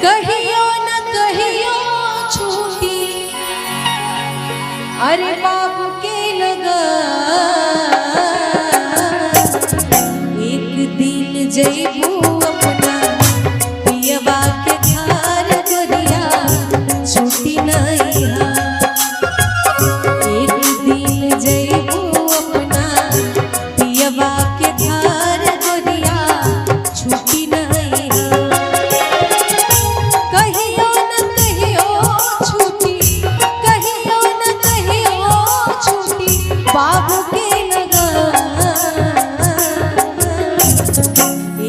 कहियो न कहियो छूटी अरे बाबू के लगा एक दिन जइबू अपना पियवा के घर गोरिया छूटी नहीं हा एक दिन जइबू अपना पियवा के घर गोरिया छूटी नहीं हा कहियो न कहियो छूटी कहियो न कहियो छूटी बाबू के लगा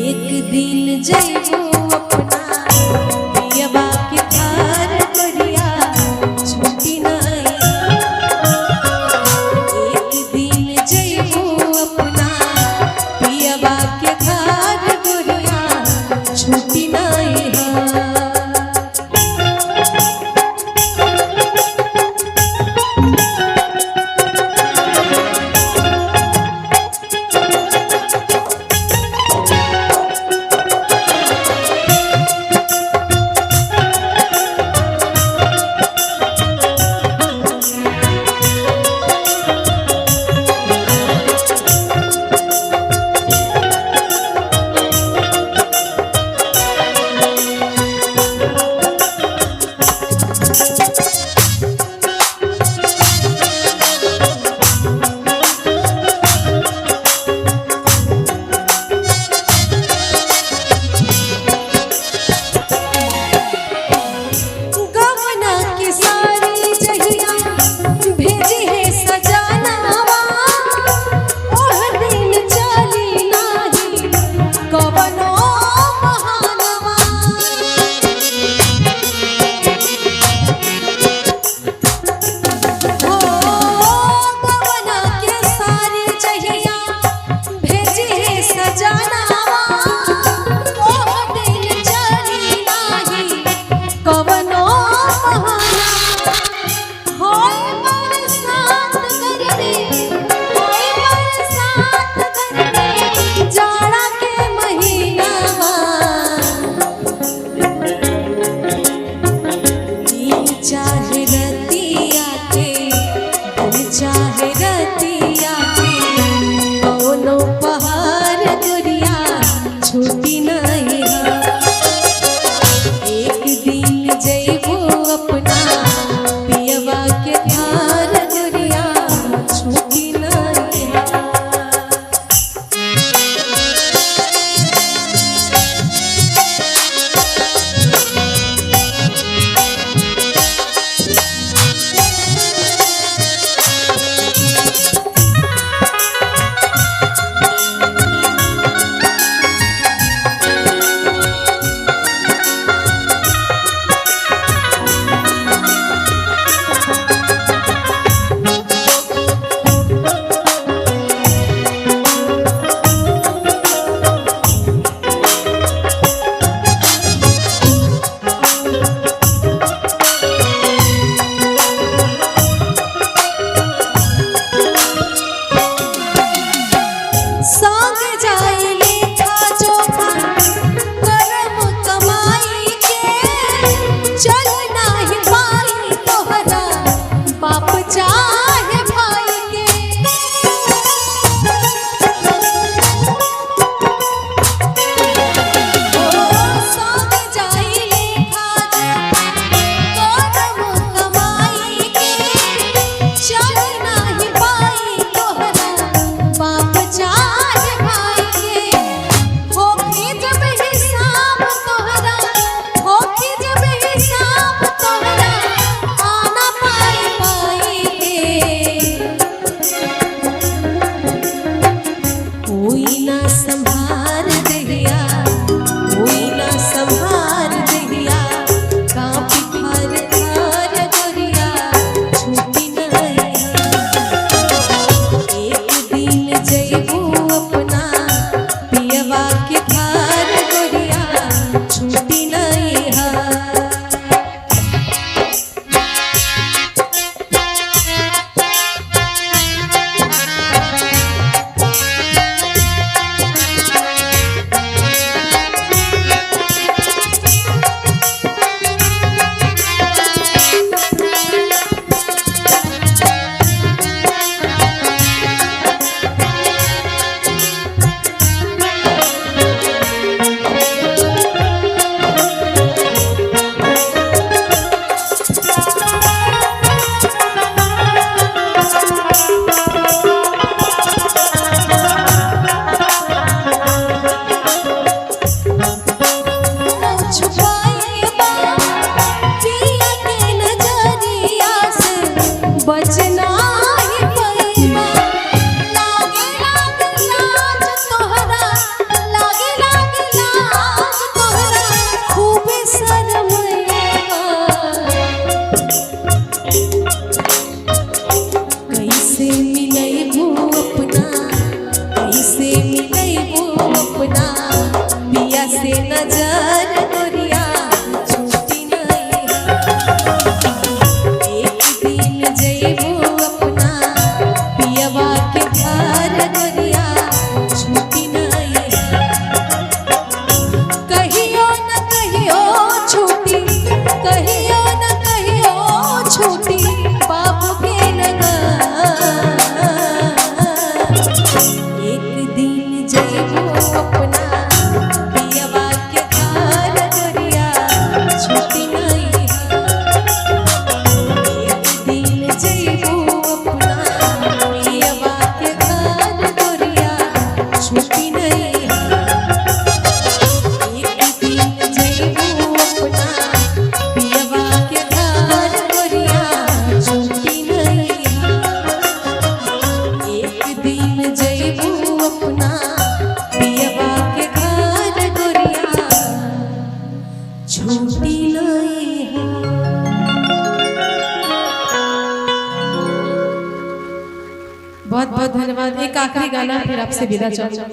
एक दिन जइबू अपना पियवा के घर गोरिया छूटी नहीं एक दिन जइबू अपना पियवा के घर गोरिया छूटी नहीं हा शरमैया कैसे मिलैबू अपना, कैसे मिलैबू अपना पिया से नजर गोरिया छूटी नहीं एक दिन जैबू अपना पियवा के घर गोरिया छूटी नहीं कहियो न कहियो छूटी, कहियो न कहियो छूटी बाबू के एक दिन जैबू अपना पियवा के घर गोरिया छूटी नहीं एक दिन जैबू अपना पियवा के घर गोरिया छूटी नहीं एक दिन जैबू अपना पियवा के घर गोरिया छूटी नहीं एक दिन जैबू अपना पियवा के घर गोरिया छूटी नहीं है। बहुत बहुत धन्यवाद। एक आखिरी गाना फिर आपसे विदा चाहूंगा।